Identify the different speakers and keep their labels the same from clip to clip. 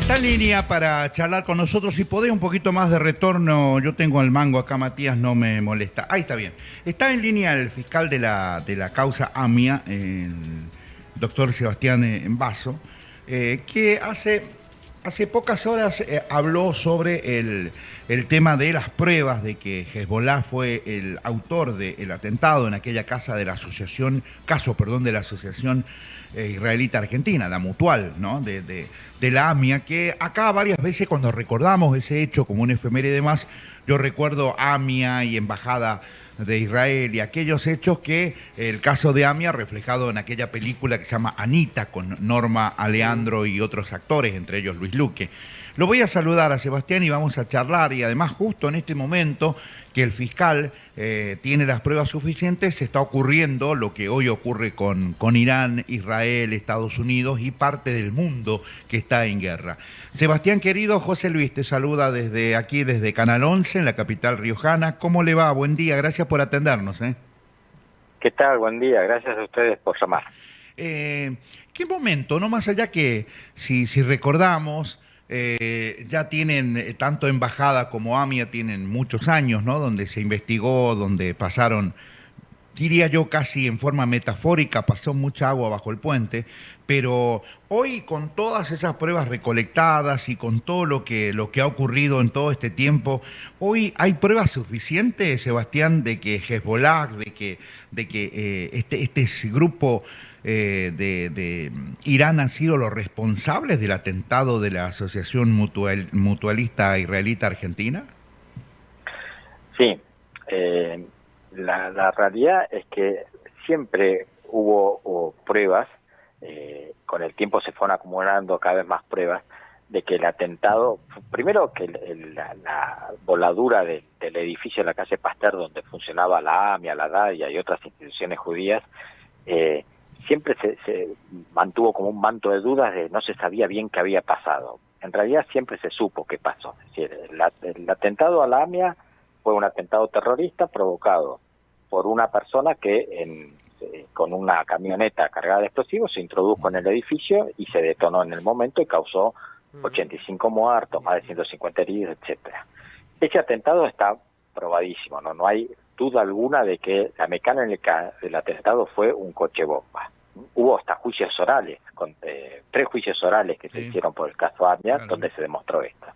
Speaker 1: Está en línea para charlar con nosotros. Si podés un poquito más de retorno, yo tengo el mango acá, Matías, no me molesta. Ahí está bien. Está en línea el fiscal de la causa AMIA, el doctor Sebastián Basso, que hace pocas horas habló sobre el tema de las pruebas de que Hezbollah fue el autor del atentado en aquella casa de la asociación, de la asociación israelita argentina, la mutual, ¿no? De la AMIA, que acá varias veces cuando recordamos ese hecho como un efeméride más, yo recuerdo AMIA y Embajada de Israel y aquellos hechos que el caso de AMIA reflejado en aquella película que se llama Anita con Norma Aleandro y otros actores, entre ellos Luis Luque. Lo voy a saludar a Sebastián y vamos a charlar, y además justo en este momento que el fiscal tiene las pruebas suficientes, se está ocurriendo lo que hoy ocurre con Irán, Israel, Estados Unidos y parte del mundo que está en guerra. Sebastián querido, José Luis te saluda desde aquí, desde Canal 11, en la capital riojana. ¿Cómo le va? Buen día, gracias por atendernos.
Speaker 2: ¿Qué tal? Buen día, gracias a ustedes por llamar.
Speaker 1: ¿Qué momento, no más allá que si recordamos, ya tienen, tanto Embajada como AMIA tienen muchos años, ¿no? Donde se investigó, donde pasaron, diría yo casi en forma metafórica, pasó mucha agua bajo el puente, pero hoy con todas esas pruebas recolectadas y con todo lo que ha ocurrido en todo este tiempo, hoy hay pruebas suficientes, Sebastián, de que Hezbollah, de que este grupo de Irán han sido los responsables del atentado de la Asociación Mutualista Israelita Argentina?
Speaker 2: Sí, la realidad es que siempre hubo pruebas, con el tiempo se fueron acumulando cada vez más pruebas de que el atentado, primero que la voladura del edificio en la calle Pasteur donde funcionaba la AMIA, la DAIA y otras instituciones judías, siempre se mantuvo como un manto de dudas de no se sabía bien qué había pasado. En realidad siempre se supo qué pasó. Es decir, el atentado a la AMIA fue un atentado terrorista provocado por una persona que con una camioneta cargada de explosivos se introdujo en el edificio y se detonó en el momento y causó 85 muertos, más de 150 heridos, etcétera. Ese atentado está probadísimo, no hay duda alguna de que la mecánica del atentado fue un coche bomba. Hubo hasta juicios orales, 3 juicios orales que se hicieron por el caso AMIA, claro, donde se demostró esto.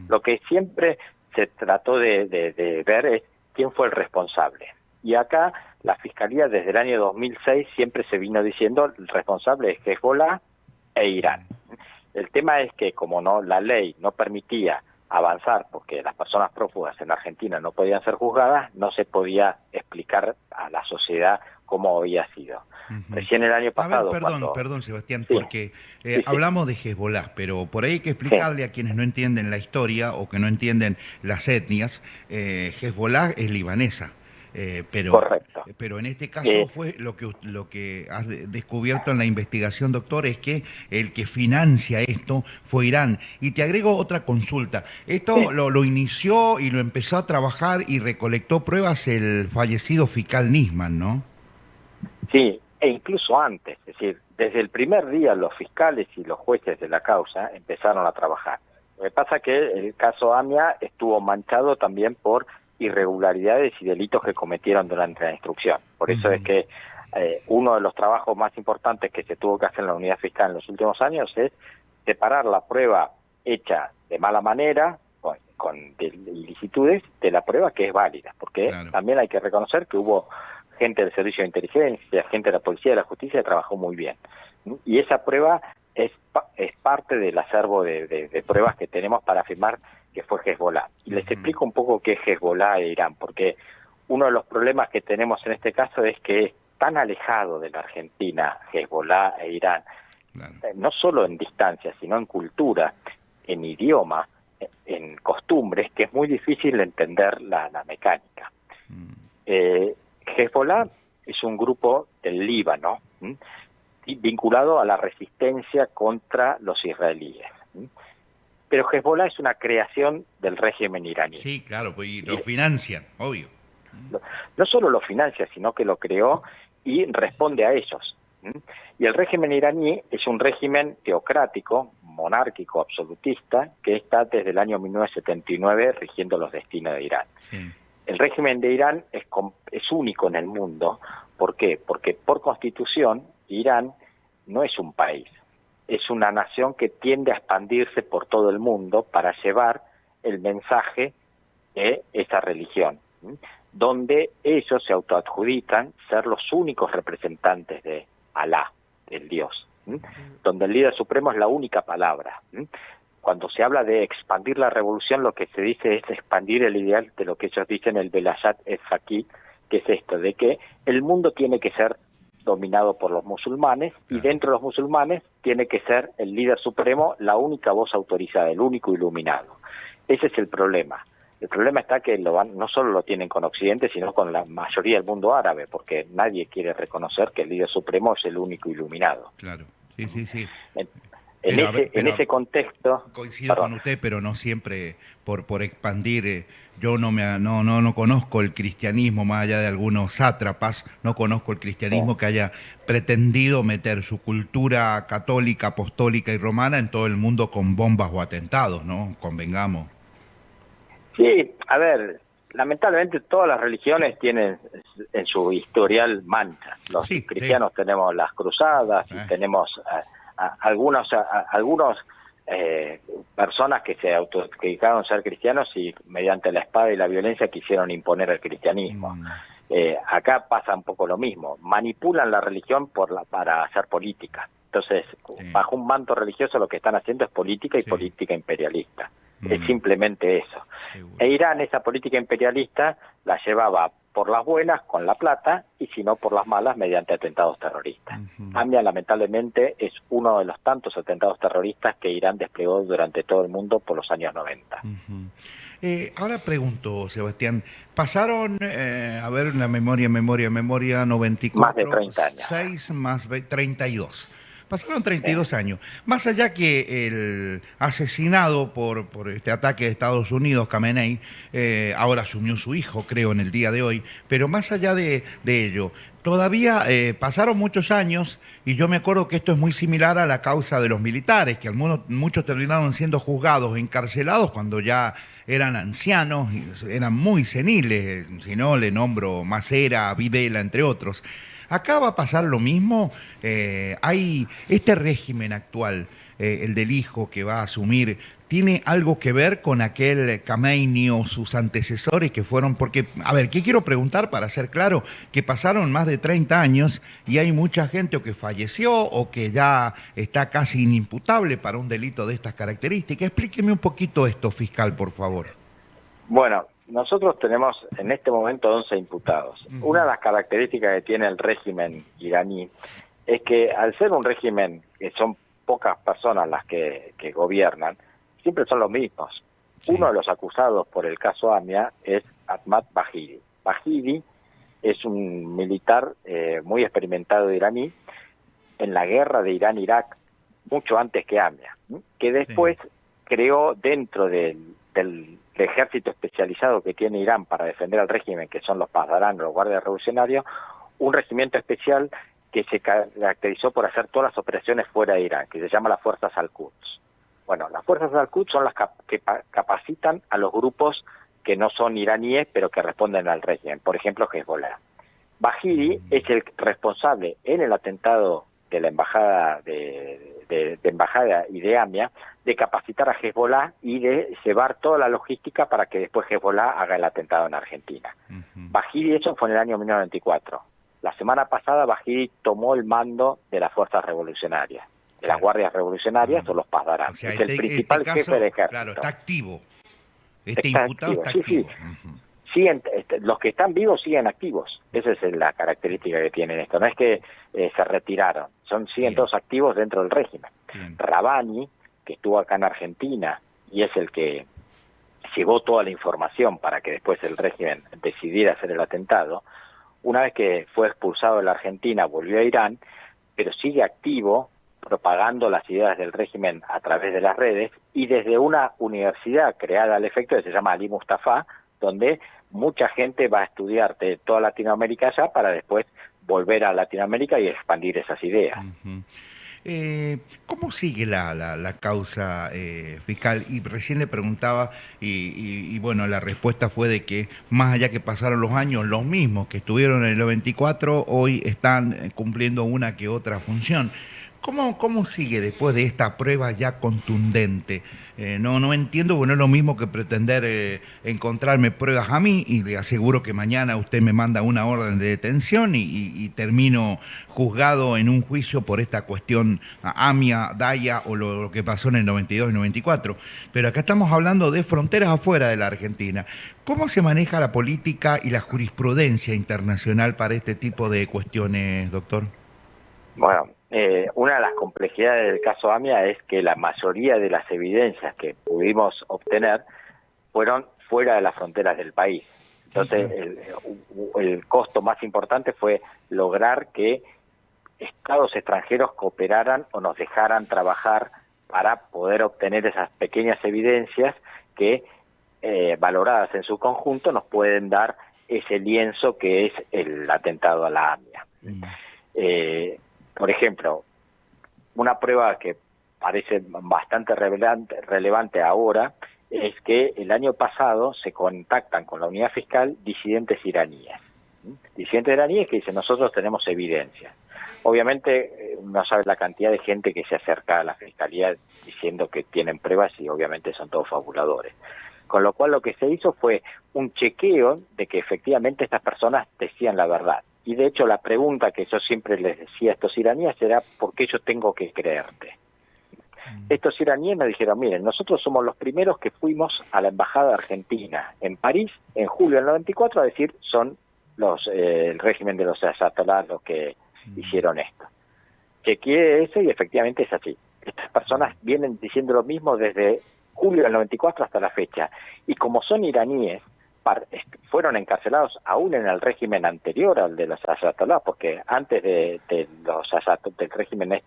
Speaker 2: Lo que siempre se trató de ver es quién fue el responsable. Y acá la Fiscalía desde el año 2006 siempre se vino diciendo el responsable es Hezbollah e Irán. El tema es que como la ley no permitía avanzar porque las personas prófugas en Argentina no podían ser juzgadas, no se podía explicar a la sociedad cómo había sido. Recién el año pasado...
Speaker 1: A ver, perdón, Sebastián,
Speaker 2: sí,
Speaker 1: porque hablamos de Hezbollah, pero por ahí hay que explicarle a quienes no entienden la historia o que no entienden las etnias. Hezbollah es libanesa.
Speaker 2: Correcto.
Speaker 1: Pero en este caso fue lo que has descubierto en la investigación, doctor, es que el que financia esto fue Irán. Y te agrego otra consulta. Esto lo inició y lo empezó a trabajar y recolectó pruebas el fallecido fiscal Nisman, ¿no?
Speaker 2: Sí, e incluso antes. Es decir, desde el primer día los fiscales y los jueces de la causa empezaron a trabajar. Lo que pasa es que el caso AMIA estuvo manchado también por irregularidades y delitos que cometieron durante la instrucción. Por eso es que uno de los trabajos más importantes que se tuvo que hacer en la unidad fiscal en los últimos años es separar la prueba hecha de mala manera, con ilicitudes, de la prueba que es válida, porque también hay que reconocer que hubo gente del servicio de inteligencia, gente de la policía, de la justicia, que trabajó muy bien. Y esa prueba es parte del acervo de pruebas que tenemos para afirmar que fue Hezbollah. Y les explico un poco qué es Hezbollah e Irán, porque uno de los problemas que tenemos en este caso es que es tan alejado de la Argentina, Hezbollah e Irán, no solo en distancia, sino en cultura, en idioma, en costumbres, que es muy difícil entender la mecánica. Hezbollah es un grupo del Líbano, vinculado a la resistencia contra los israelíes. Pero Hezbollah es una creación del régimen iraní.
Speaker 1: Sí, claro, pues y lo financian, obvio.
Speaker 2: No solo lo financia, sino que lo creó y responde a ellos. Y el régimen iraní es un régimen teocrático, monárquico absolutista que está desde el año 1979 rigiendo los destinos de Irán.
Speaker 1: Sí.
Speaker 2: El régimen de Irán es único en el mundo. ¿Por qué? Porque por constitución Irán no es un país, es una nación que tiende a expandirse por todo el mundo para llevar el mensaje de esa religión, donde ellos se autoadjudican ser los únicos representantes de Alá, del Dios, donde el líder supremo es la única palabra. Cuando se habla de expandir la revolución, lo que se dice es expandir el ideal de lo que ellos dicen el Velayat el-Faqih, que es esto, de que el mundo tiene que ser dominado por los musulmanes, y dentro de los musulmanes tiene que ser el líder supremo la única voz autorizada, el único iluminado. Ese es el problema. El problema está que no solo lo tienen con Occidente, sino con la mayoría del mundo árabe, porque nadie quiere reconocer que el líder supremo es el único iluminado.
Speaker 1: Claro, sí.
Speaker 2: En ese contexto...
Speaker 1: Coincido con usted, pero no siempre por expandir. Yo no conozco el cristianismo, más allá de algunos sátrapas, no conozco el cristianismo que haya pretendido meter su cultura católica, apostólica y romana en todo el mundo con bombas o atentados, ¿no? Convengamos.
Speaker 2: Sí, a ver, lamentablemente todas las religiones tienen en su historial manchas. Los cristianos tenemos las cruzadas y tenemos algunos personas que se autodedicaron a ser cristianos y mediante la espada y la violencia quisieron imponer el cristianismo. Acá pasa un poco lo mismo, manipulan la religión para hacer política. Entonces, bajo un manto religioso lo que están haciendo es política y política imperialista. Es simplemente eso. E Irán esa política imperialista la llevaba por las buenas con la plata y si no por las malas mediante atentados terroristas. AMIA lamentablemente es uno de los tantos atentados terroristas que Irán desplegó durante todo el mundo por los años 90.
Speaker 1: Ahora pregunto, Sebastián, pasaron, a ver, la memoria, 94...
Speaker 2: Más de 30 años.
Speaker 1: 6 más 32. Pasaron 32 años. Más allá que el asesinado por este ataque de Estados Unidos, Khamenei, ahora asumió su hijo, creo, en el día de hoy, pero más allá de ello, todavía pasaron muchos años y yo me acuerdo que esto es muy similar a la causa de los militares, que muchos terminaron siendo juzgados, encarcelados cuando ya eran ancianos, eran muy seniles, si no le nombro Macera, Videla, entre otros. Acá va a pasar lo mismo. Hay este régimen actual, el del hijo que va a asumir, ¿tiene algo que ver con aquel Khamenei o sus antecesores que fueron? Porque, a ver, ¿qué quiero preguntar para ser claro? Que pasaron más de 30 años y hay mucha gente o que falleció o que ya está casi inimputable para un delito de estas características. Explíqueme un poquito esto, fiscal, por favor.
Speaker 2: Bueno, nosotros tenemos en este momento 11 imputados. Una de las características que tiene el régimen iraní es que al ser un régimen que son pocas personas las que gobiernan, siempre son los mismos. Uno de los acusados por el caso AMIA es Ahmad Bahidi. Bahidi es un militar muy experimentado iraní en la guerra de Irán-Irak, mucho antes que AMIA, que después creó dentro del ejército especializado que tiene Irán para defender al régimen, que son los Pasdarán, los guardias revolucionarios, un regimiento especial que se caracterizó por hacer todas las operaciones fuera de Irán, que se llama las Fuerzas Al-Quds. Bueno, las Fuerzas Al-Quds son las que capacitan a los grupos que no son iraníes, pero que responden al régimen, por ejemplo, Hezbollah. Bahidi es el responsable en el atentado de la embajada de embajada y de AMIA de capacitar a Hezbollah y de llevar toda la logística para que después Hezbollah haga el atentado en Argentina. Bahidi, eso fue en el año 1994. La semana pasada Bahidi tomó el mando de las fuerzas revolucionarias, de las guardias revolucionarias o los Pasdarán.
Speaker 1: O sea,
Speaker 2: es el principal jefe de ejército.
Speaker 1: Claro, está activo. Imputado está activo.
Speaker 2: Siguen, los que están vivos siguen activos. Esa es la característica que tienen esto. No es que se retiraron, siguen todos activos dentro del régimen. Rabani, que estuvo acá en Argentina y es el que llevó toda la información para que después el régimen decidiera hacer el atentado, una vez que fue expulsado de la Argentina volvió a Irán, pero sigue activo propagando las ideas del régimen a través de las redes y desde una universidad creada al efecto que se llama Ali Mustafa, donde mucha gente va a estudiar de toda Latinoamérica allá para después volver a Latinoamérica y expandir esas ideas.
Speaker 1: ¿Cómo sigue la causa fiscal? Y recién le preguntaba, y bueno, la respuesta fue de que más allá que pasaron los años, los mismos que estuvieron en el 94, hoy están cumpliendo una que otra función. ¿Cómo sigue después de esta prueba ya contundente? No entiendo, bueno, es lo mismo que pretender encontrarme pruebas a mí y le aseguro que mañana usted me manda una orden de detención y termino juzgado en un juicio por esta cuestión AMIA, DAIA o lo que pasó en el 92 y 94. Pero acá estamos hablando de fronteras afuera de la Argentina. ¿Cómo se maneja la política y la jurisprudencia internacional para este tipo de cuestiones, doctor?
Speaker 2: Bueno, una de las complejidades del caso AMIA es que la mayoría de las evidencias que pudimos obtener fueron fuera de las fronteras del país. Entonces, el costo más importante fue lograr que estados extranjeros cooperaran o nos dejaran trabajar para poder obtener esas pequeñas evidencias que, valoradas en su conjunto, nos pueden dar ese lienzo que es el atentado a la AMIA. Por ejemplo, una prueba que parece bastante relevante ahora es que el año pasado se contactan con la unidad fiscal disidentes iraníes. Disidentes iraníes que dicen, nosotros tenemos evidencia. Obviamente no sabe la cantidad de gente que se acerca a la fiscalía diciendo que tienen pruebas y obviamente son todos fabuladores. Con lo cual lo que se hizo fue un chequeo de que efectivamente estas personas decían la verdad. Y de hecho la pregunta que yo siempre les decía a estos iraníes era ¿por qué yo tengo que creerte? Estos iraníes me dijeron, miren, nosotros somos los primeros que fuimos a la embajada argentina en París en julio del 94 a decir son el régimen de los ayatolás los que hicieron esto. Chequeé eso y efectivamente es así. Estas personas vienen diciendo lo mismo desde julio del 94 hasta la fecha. Y como son iraníes, fueron encarcelados aún en el régimen anterior al de los ayatolás, porque antes del régimen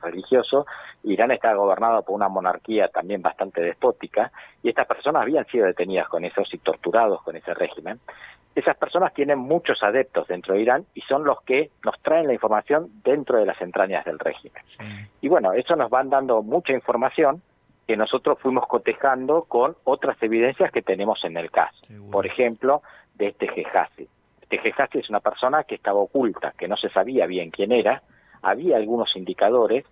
Speaker 2: religioso, Irán estaba gobernado por una monarquía también bastante despótica, y estas personas habían sido detenidas con eso y torturados con ese régimen. Esas personas tienen muchos adeptos dentro de Irán y son los que nos traen la información dentro de las entrañas del régimen. Y bueno, eso nos van dando mucha información que nosotros fuimos cotejando con otras evidencias que tenemos en el caso. Seguro. Por ejemplo, de este Gehazi. Este Gehazi es una persona que estaba oculta, que no se sabía bien quién era, había algunos indicadores,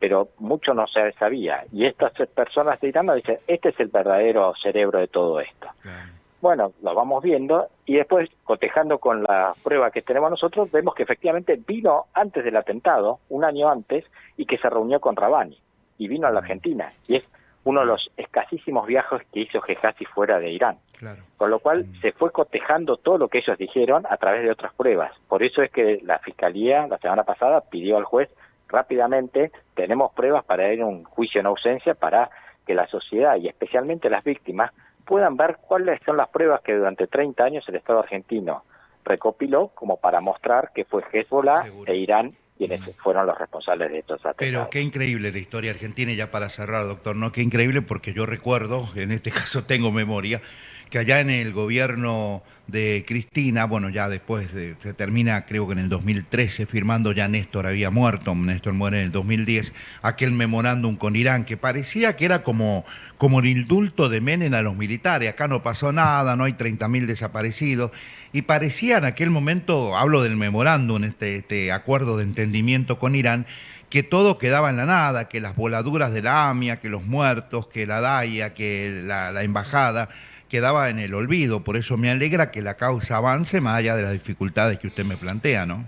Speaker 2: pero mucho no se sabía. Y estas personas de Irán nos dicen, este es el verdadero cerebro de todo esto. Claro. Bueno, lo vamos viendo y después, cotejando con la prueba que tenemos nosotros, vemos que efectivamente vino antes del atentado, un año antes, y que se reunió con Rabani. Y vino a la Argentina, y es uno de los escasísimos viajes que hizo Gehazi fuera de Irán. Claro. Con lo cual se fue cotejando todo lo que ellos dijeron a través de otras pruebas. Por eso es que la Fiscalía, la semana pasada, pidió al juez rápidamente, tenemos pruebas para ir a un juicio en ausencia para que la sociedad, y especialmente las víctimas, puedan ver cuáles son las pruebas que durante 30 años el Estado argentino recopiló como para mostrar que fue Hezbollah e Irán quienes fueron los responsables de estos atentados.
Speaker 1: Pero qué increíble la historia argentina, y ya para cerrar, doctor, ¿no? Qué increíble, porque yo recuerdo, en este caso tengo memoria, que allá en el gobierno de Cristina, bueno, ya después se termina, creo que en el 2013, firmando ya Néstor había muerto, Néstor muere en el 2010, aquel memorándum con Irán, que parecía que era como el indulto de Menem a los militares, acá no pasó nada, no hay 30.000 desaparecidos, y parecía en aquel momento, hablo del memorándum, este acuerdo de entendimiento con Irán, que todo quedaba en la nada, que las voladuras de la AMIA, que los muertos, que la DAIA, que la embajada, quedaba en el olvido. Por eso me alegra que la causa avance más allá de las dificultades que usted me plantea, ¿no?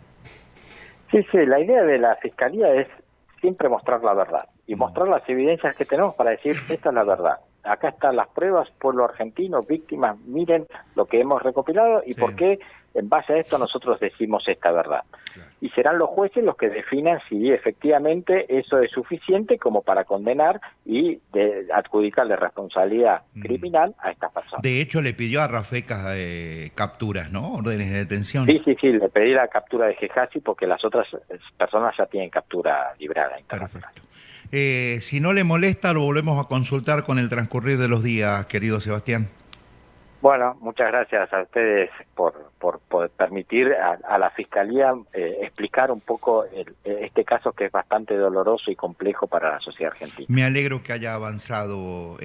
Speaker 2: Sí, la idea de la Fiscalía es siempre mostrar la verdad y mostrar las evidencias que tenemos para decir, esta es la verdad. Acá están las pruebas, pueblo argentino, víctimas, miren lo que hemos recopilado y por qué en base a esto nosotros decimos esta verdad. Claro. Y serán los jueces los que definan si efectivamente eso es suficiente como para condenar y adjudicarle responsabilidad criminal a estas personas.
Speaker 1: De hecho, le pidió a Rafecas capturas, ¿no? Órdenes de detención.
Speaker 2: Sí, le pedí la captura de Gehazi porque las otras personas ya tienen captura librada.
Speaker 1: Perfecto. Si no le molesta, lo volvemos a consultar con el transcurrir de los días, querido Sebastián.
Speaker 2: Bueno, muchas gracias a ustedes por permitir a la Fiscalía explicar un poco este caso que es bastante doloroso y complejo para la sociedad argentina.
Speaker 1: Me alegro que haya avanzado